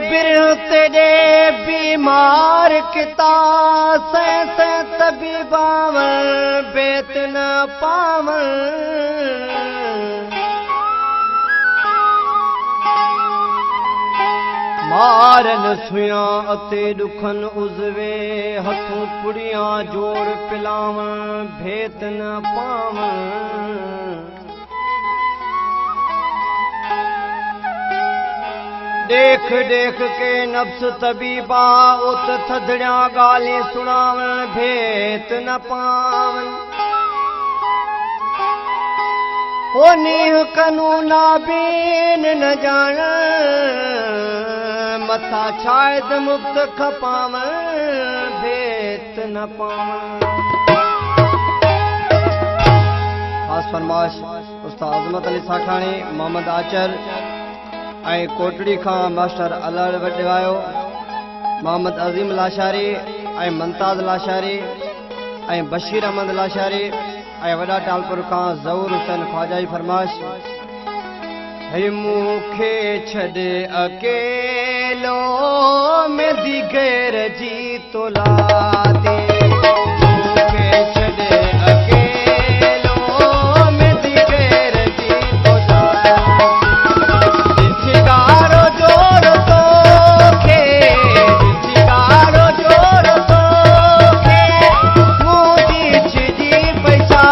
बिरह तेरे बीमार किता से तबीबावन बेत न पावन मारन सुया अते दुखन उजवे हथों पुड़ियां जोड़ पिलावन भेत न पावन देख देख के नफ्स तबीबा उत थदड़िया गाली सुनावन भेत न पावन हो नीह कनूना बीन न जान मथा शायद मुक्त खपावन भेत न पावन। खास फरमाश उस्ताद अज़मत अली साखानी मोहम्मद आचर ऐं कोटड़ी खां मास्टर अलर वटवायो मोहम्मद अज़ीम लाशारी ऐं मुमताज़ लाशारी ऐं बशीर अहमद लाशारी ऐं वॾा टालपुर खां ज़हूर हुसैन ख्वाजा जी फरमाश हे मूंखे छॾे अकेलो में दिगैर जी तोला दे मूंखे छॾे अकेलो में दिगैर जी तोला दिसिगारो जोड़ तोखे दिसिगारो जोड़ तोखे मुंहिंजी छिजी पैसा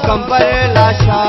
कंबर लाशा